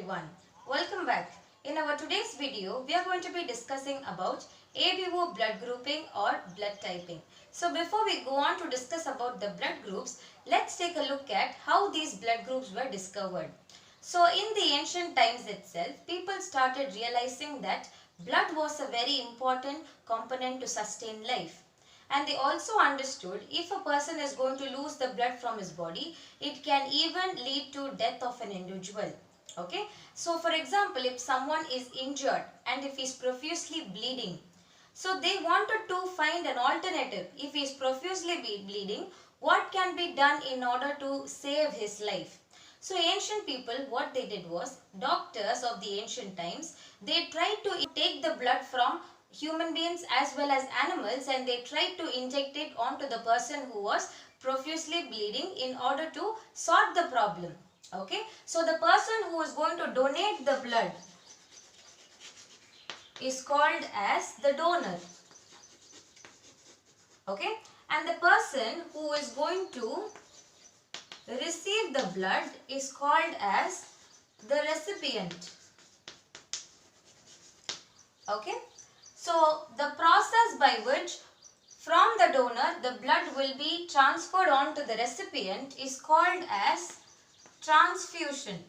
everyone. Welcome back. In our today's video, we are going to be discussing about ABO blood grouping or blood typing. So before we go on to discuss about the blood groups, let's take a look at how these blood groups were discovered. So in the ancient times itself, people started realizing that blood was a very important component to sustain life. And they also understood if a person is going to lose the blood from his body, it can even lead to death of an individual. Okay, so for example, if someone is injured and if he is profusely bleeding, so they wanted to find an alternative. If he is profusely bleeding, what can be done in order to save his life? So ancient people, what they did was, doctors of the ancient times, they tried to take the blood from human beings as well as animals, and they tried to inject it onto the person who was profusely bleeding in order to solve the problem. Okay, so the person who is going to donate the blood is called as the donor. Okay, and the person who is going to receive the blood is called as the recipient. Okay, so the process by which from the donor the blood will be transferred on to the recipient is called as transfusion.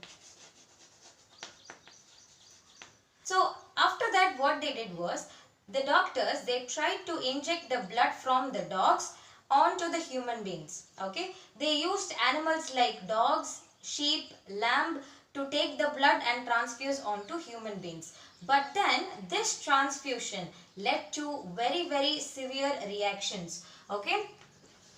So after that, what they did was, the doctors, they tried to inject the blood from the dogs onto the human beings. Okay, they used animals like dogs, sheep, lamb to take the blood and transfuse onto human beings. But then this transfusion led to very severe reactions. Okay,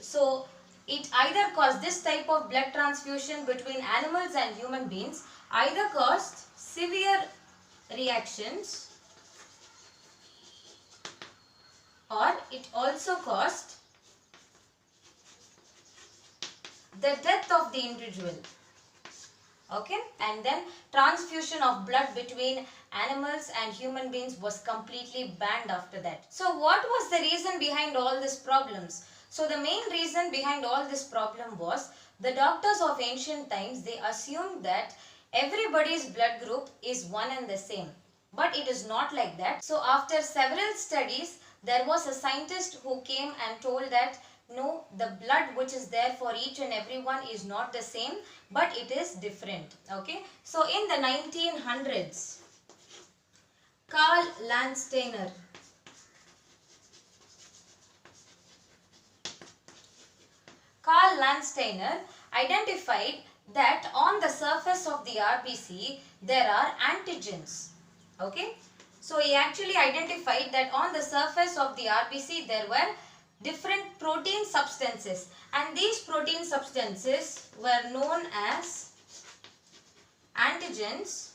so it either caused, this type of blood transfusion between animals and human beings either caused severe reactions, or it also caused the death of the individual. Okay, and then transfusion of blood between animals and human beings was completely banned after that. So what was the reason behind all these problems? So the main reason behind all this problem was, the doctors of ancient times, they assumed that everybody's blood group is one and the same. But it is not like that. So after several studies, there was a scientist who came and told that no, the blood which is there for each and everyone is not the same, but it is different. Okay, so in the 1900s, Karl Landsteiner identified that on the surface of the RBC there are antigens. Okay, so he actually identified that on the surface of the RBC there were different protein substances, and these protein substances were known as antigens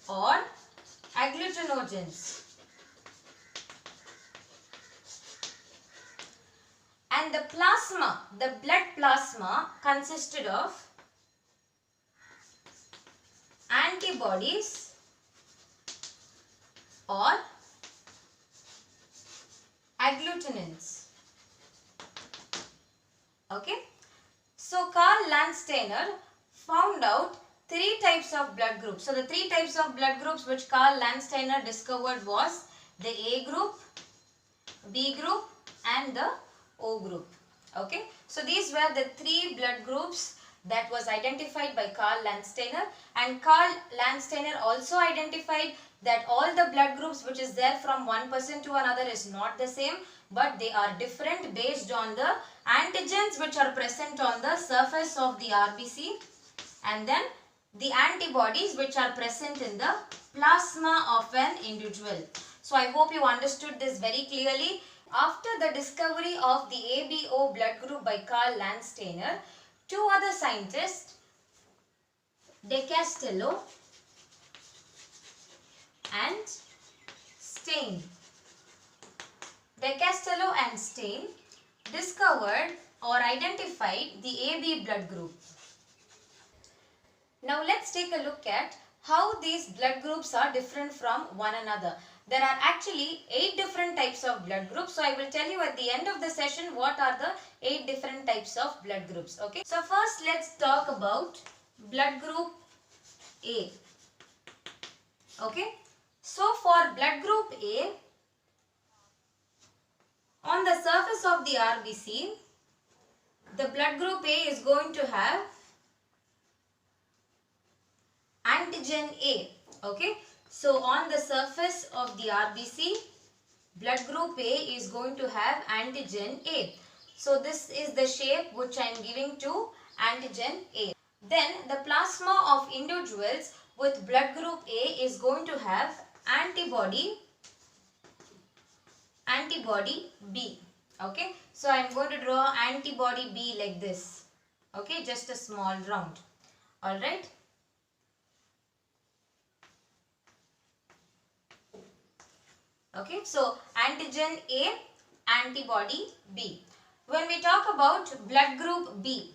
or agglutinogens. And the plasma, the blood plasma, consisted of antibodies or agglutinins. Okay, so Karl Landsteiner found out three types of blood groups. So the three types of blood groups which Karl Landsteiner discovered was the A group, B group and the O group. Okay, so these were the three blood groups that was identified by Karl Landsteiner, and Karl Landsteiner also identified that all the blood groups which is there from one person to another is not the same, but they are different based on the antigens which are present on the surface of the RBC, and then the antibodies which are present in the plasma of an individual. So I hope you understood this very clearly. After the discovery of the ABO blood group by Karl Landsteiner, two other scientists, De Castello and Stein, discovered or identified the AB blood group. Now let's take a look at how these blood groups are different from one another. There are actually 8 different types of blood groups. So I will tell you at the end of the session what are the 8 different types of blood groups. Okay. So first let's talk about blood group A. Okay. So for blood group A, on the surface of the RBC, the blood group A is going to have antigen A. Okay. So on the surface of the RBC, blood group A is going to have antigen A. So this is the shape which I am giving to antigen A. Then the plasma of individuals with blood group A is going to have antibody B. Okay. So I am going to draw antibody B like this. Okay. Just a small round. Alright. Okay, so antigen A, antibody B. When we talk about blood group B,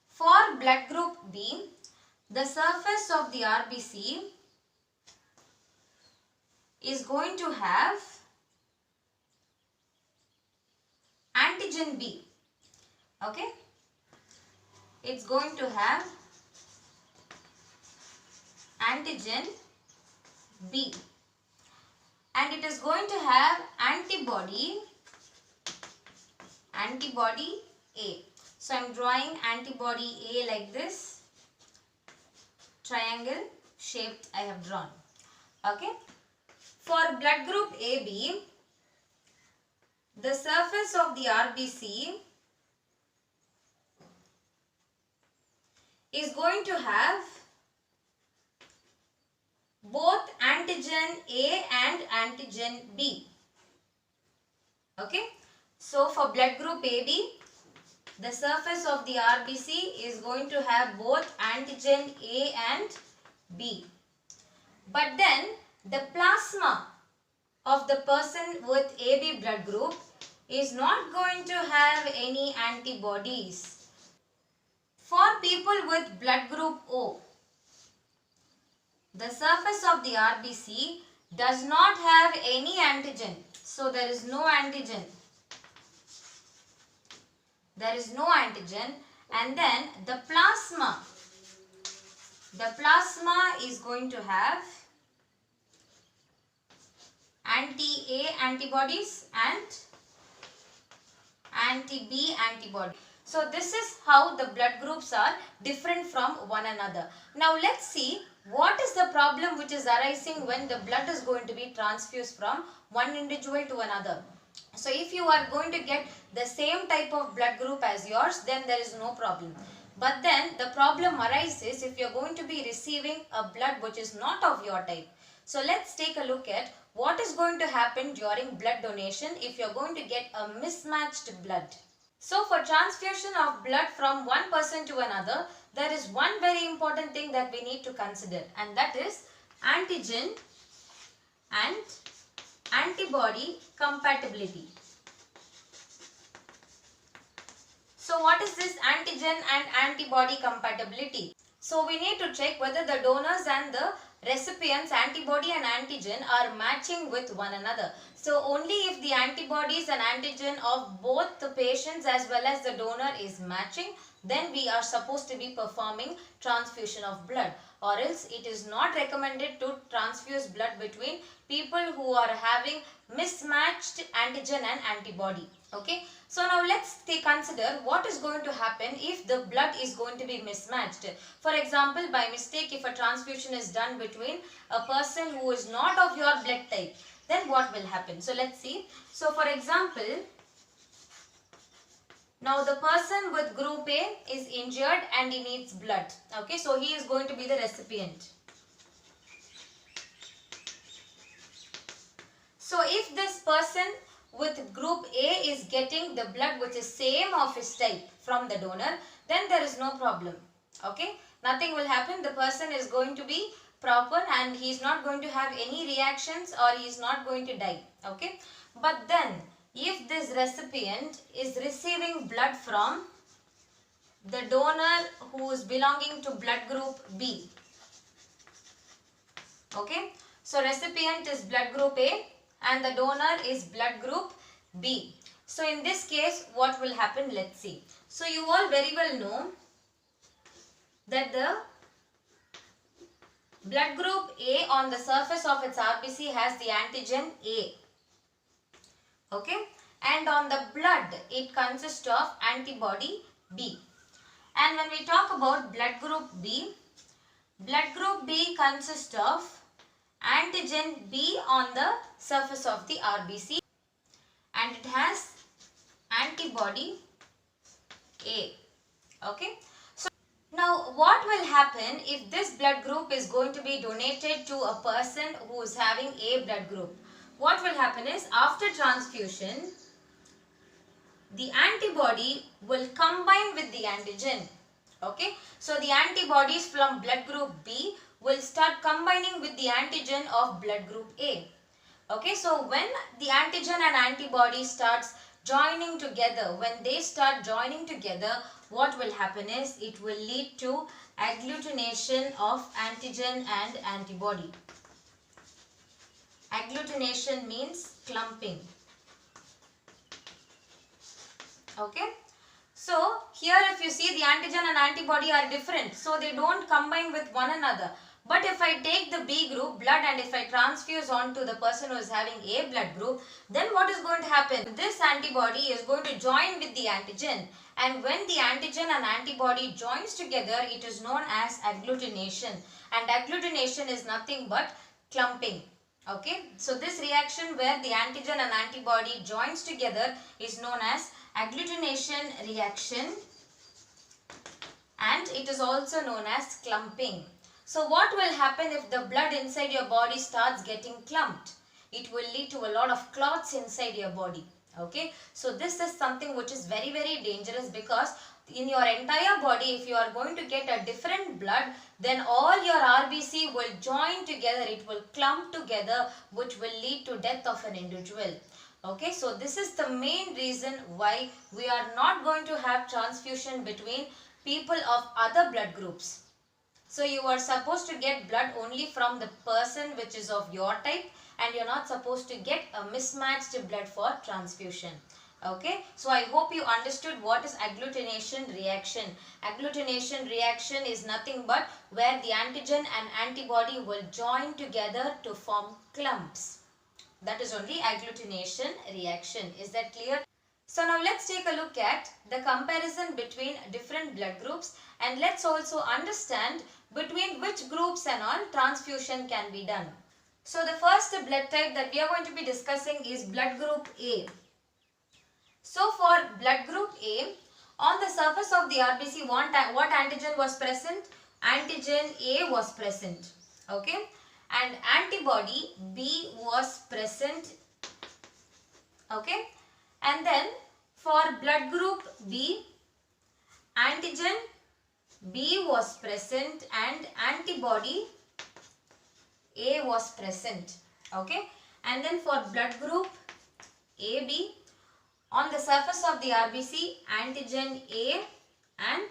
for blood group B, the surface of the RBC is going to have antigen B. Okay, it's going to have antigen B. And it is going to have antibody A. So I am drawing antibody A like this. Triangle shaped I have drawn. Okay. For blood group AB, the surface of the RBC is going to have both antigen A and antigen B. Okay. So for blood group AB, the surface of the RBC is going to have both antigen A and B. But then the plasma of the person with AB blood group is not going to have any antibodies. For people with blood group O, the surface of the RBC does not have any antigen. So there is no antigen. There is no antigen, and then the plasma is going to have anti-A antibodies and anti-B antibody. So this is how the blood groups are different from one another. Now let's see what is the problem which is arising when the blood is going to be transfused from one individual to another. So if you are going to get the same type of blood group as yours, then there is no problem. But then the problem arises if you are going to be receiving a blood which is not of your type. So let's take a look at what is going to happen during blood donation if you are going to get a mismatched blood. So for transfusion of blood from one person to another, there is one very important thing that we need to consider, and that is antigen and antibody compatibility. So what is this antigen and antibody compatibility? So we need to check whether the donors and the recipients' antibody and antigen are matching with one another. So only if the antibodies and antigen of both the patients as well as the donor is matching, then we are supposed to be performing transfusion of blood, or else it is not recommended to transfuse blood between people who are having mismatched antigen and antibody. Okay. So now let's consider what is going to happen if the blood is going to be mismatched. For example, by mistake, if a transfusion is done between a person who is not of your blood type, then what will happen? So let's see. So for example, now the person with group A is injured and he needs blood. Okay, so he is going to be the recipient. So if this person with group A is getting the blood which is same of his type from the donor, then there is no problem. Okay, nothing will happen. The person is going to be proper and he is not going to have any reactions, or he is not going to die. Okay, but then if this recipient is receiving blood from the donor who is belonging to blood group B. Okay, so recipient is blood group A and the donor is blood group B. So in this case, what will happen? Let's see. So you all very well know that Blood group A on the surface of its RBC has the antigen A. Okay, and on the blood it consists of antibody B. And when we talk about blood group B consists of antigen B on the surface of the RBC and it has antibody A. Okay. So now what will happen if this blood group is going to be donated to a person who is having A blood group? What will happen is after transfusion, the antibody will combine with the antigen. Okay. So the antibodies from blood group B will start combining with the antigen of blood group A. Okay. So when the antigen and antibody starts joining together, when they start joining together, what will happen is it will lead to agglutination of antigen and antibody. Agglutination means clumping. Okay. So here if you see, the antigen and antibody are different. So they don't combine with one another. But if I take the B group blood and if I transfuse on to the person who is having A blood group, then what is going to happen? This antibody is going to join with the antigen. And when the antigen and antibody joins together, it is known as agglutination. And agglutination is nothing but clumping. Okay. So this reaction where the antigen and antibody joins together is known as agglutination reaction, and it is also known as clumping. So what will happen if the blood inside your body starts getting clumped? It will lead to a lot of clots inside your body. Okay. So this is something which is very, very dangerous, because in your entire body, if you are going to get a different blood, then all your RBC will join together, it will clump together, which will lead to death of an individual. Okay, so this is the main reason why we are not going to have transfusion between people of other blood groups. So you are supposed to get blood only from the person which is of your type, and you are not supposed to get a mismatched blood for transfusion. Okay, so I hope you understood what is agglutination reaction. Agglutination reaction is nothing but where the antigen and antibody will join together to form clumps. That is only agglutination reaction. Is that clear? So now let's take a look at the comparison between different blood groups, and let's also understand between which groups and all transfusion can be done. So the first blood type that we are going to be discussing is blood group A. So for blood group A, on the surface of the RBC, what antigen was present? Antigen A was present. Okay. And antibody B was present. Okay. And then for blood group B, antigen B was present and antibody A was present. Okay. And then for blood group AB, on the surface of the RBC, antigen A and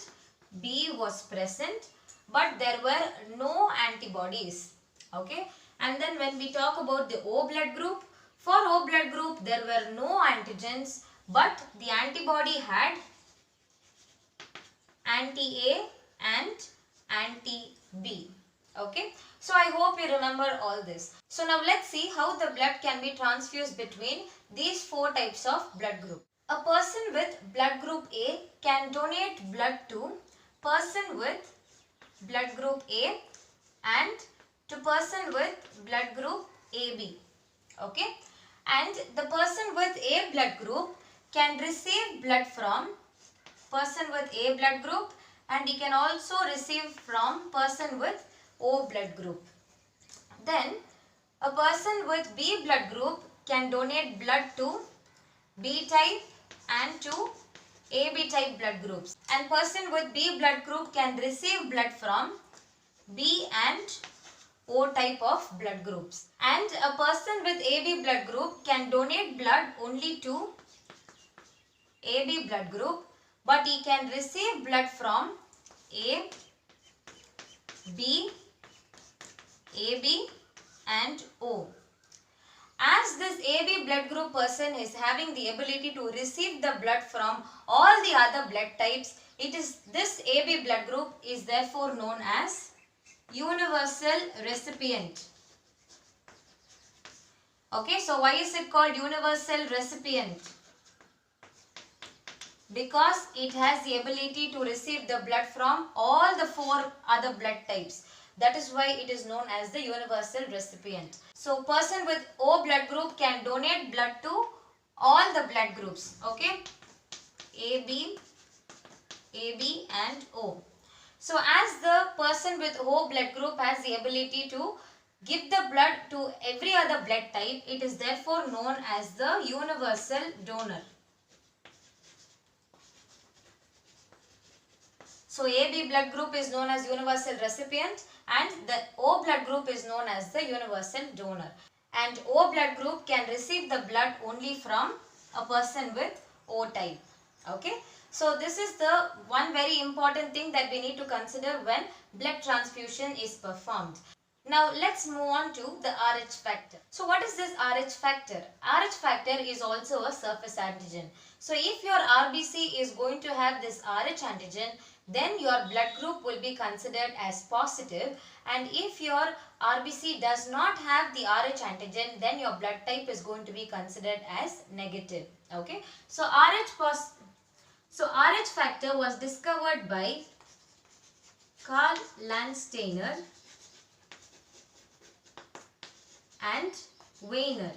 B was present, but there were no antibodies. Okay. And then when we talk about the O blood group, for O blood group there were no antigens, but the antibody had anti-A and anti-B. Okay. So I hope you remember all this. So now let's see how the blood can be transfused between these four types of blood group. A person with blood group A can donate blood to person with blood group A and to person with blood group AB. Okay. And the person with A blood group can receive blood from person with A blood group, and he can also receive from person with O blood group. Then a person with B blood group can donate blood to B type and to AB type blood groups. And person with B blood group can receive blood from B and O type of blood groups. And a person with AB blood group can donate blood only to AB blood group, but he can receive blood from A, B, AB and O. As this AB blood group person is having the ability to receive the blood from all the other blood types, this AB blood group is therefore known as universal recipient. Okay, so why is it called universal recipient? Because it has the ability to receive the blood from all the 4 other blood types. That is why it is known as the universal recipient. So person with O blood group can donate blood to all the blood groups. Okay, AB and O. So as the person with O blood group has the ability to give the blood to every other blood type, it is therefore known as the universal donor. So AB blood group is known as universal recipient and the O blood group is known as the universal donor. And O blood group can receive the blood only from a person with O type. Okay. So this is the one very important thing that we need to consider when blood transfusion is performed. Now let's move on to the RH factor. So what is this RH factor? RH factor is also a surface antigen. So if your RBC is going to have this RH antigen, then your blood group will be considered as positive, and if your RBC does not have the RH antigen, then your blood type is going to be considered as negative. Okay. So RH factor was discovered by Karl Landsteiner and Weiner.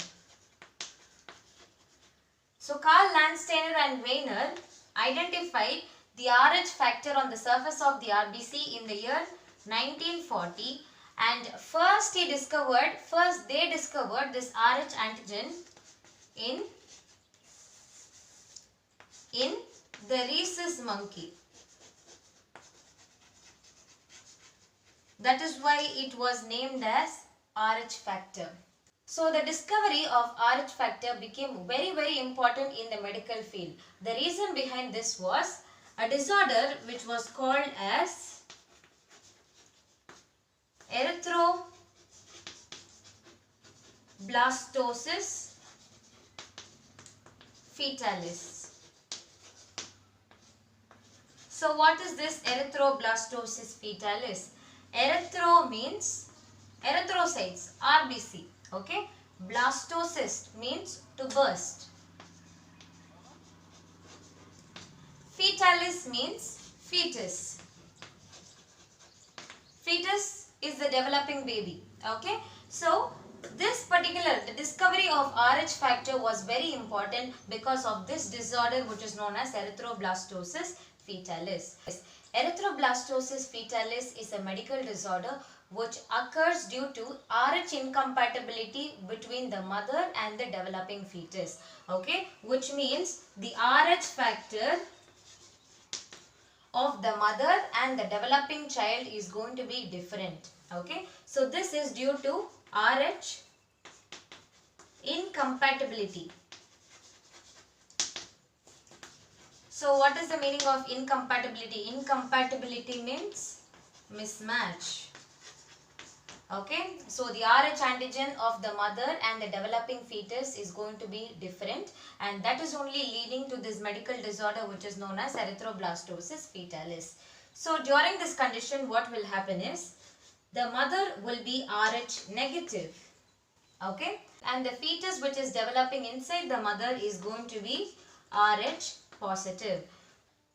So Karl Landsteiner and Weiner identified the RH factor on the surface of the RBC in the year 1940, and first they discovered this RH antigen in the rhesus monkey. That is why it was named as RH factor. So the discovery of RH factor became very, very important in the medical field. The reason behind this was a disorder which was called as erythroblastosis fetalis. So what is this erythroblastosis fetalis? Erythro means erythrocytes, RBC. Okay. Blastosis means to burst. Fetalis means fetus. Fetus is the developing baby. Okay. So the discovery of RH factor was very important because of this disorder which is known as erythroblastosis fetalis. Erythroblastosis fetalis is a medical disorder which occurs due to RH incompatibility between the mother and the developing fetus. Okay, which means the RH factor of the mother and the developing child is going to be different. Okay, so this is due to RH incompatibility. So what is the meaning of incompatibility? Incompatibility means mismatch. Okay, so the RH antigen of the mother and the developing fetus is going to be different, and that is only leading to this medical disorder which is known as erythroblastosis fetalis. So during this condition, what will happen is the mother will be RH negative. Okay, and the fetus which is developing inside the mother is going to be RH positive.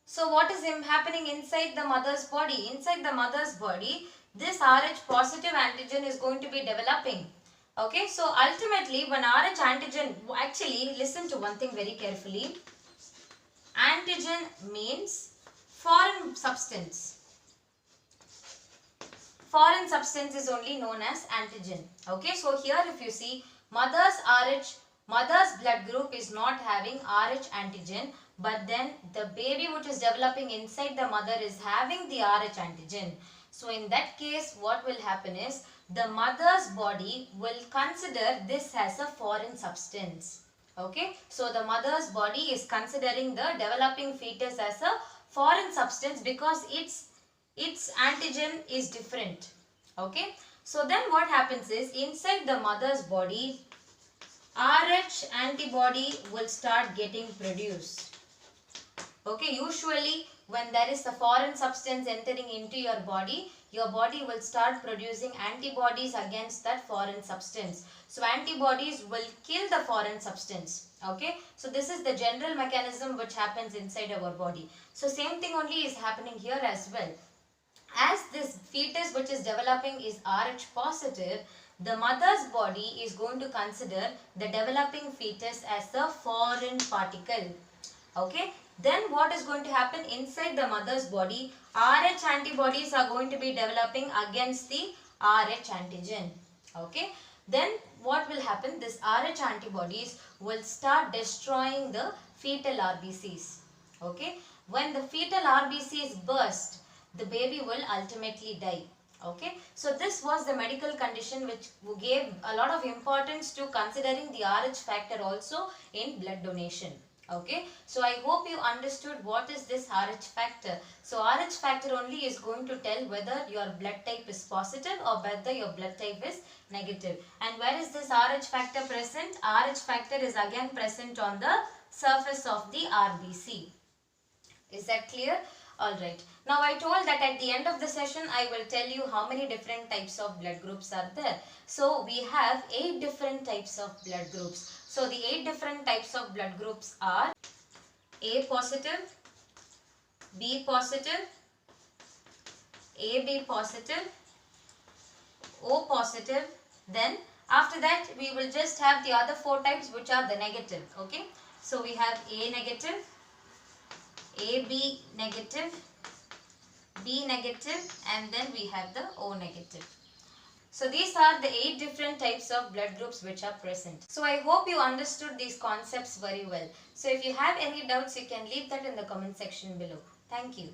So what is happening inside the mother's body? Inside the mother's body, this RH positive antigen is going to be developing. Okay, so ultimately when RH antigen, actually listen to one thing very carefully. Antigen means foreign substance. Foreign substance is only known as antigen. Okay, so here if you see, mother's blood group is not having RH antigen, but then the baby which is developing inside the mother is having the RH antigen. So in that case, what will happen is the mother's body will consider this as a foreign substance. Okay, so the mother's body is considering the developing fetus as a foreign substance because its antigen is different. Okay, so then what happens is inside the mother's body, RH antibody will start getting produced. Okay, usually when there is a foreign substance entering into your body, your body will start producing antibodies against that foreign substance. So antibodies will kill the foreign substance. Okay, so this is the general mechanism which happens inside our body. So same thing only is happening here as well. As this fetus which is developing is Rh positive, the mother's body is going to consider the developing fetus as a foreign particle. Okay, then what is going to happen inside the mother's body? Rh antibodies are going to be developing against the Rh antigen. Okay, then what will happen? This Rh antibodies will start destroying the fetal RBCs. Okay, when the fetal RBCs burst, the baby will ultimately die. Okay, so this was the medical condition which gave a lot of importance to considering the Rh factor also in blood donation. Okay, so I hope you understood what is this Rh factor. So Rh factor only is going to tell whether your blood type is positive or whether your blood type is negative. And where is this Rh factor present? Rh factor is again present on the surface of the RBC. Is that clear? Alright. Now I told that at the end of the session I will tell you how many different types of blood groups are there. So we have 8 different types of blood groups. So the 8 different types of blood groups are A positive, B positive, AB positive, O positive. Then after that we will just have the other 4 types which are the negative. Okay. So we have A negative, AB negative, B negative, and then we have the O negative. So these are the 8 different types of blood groups which are present. So I hope you understood these concepts very well. So if you have any doubts, you can leave that in the comment section below. Thank you.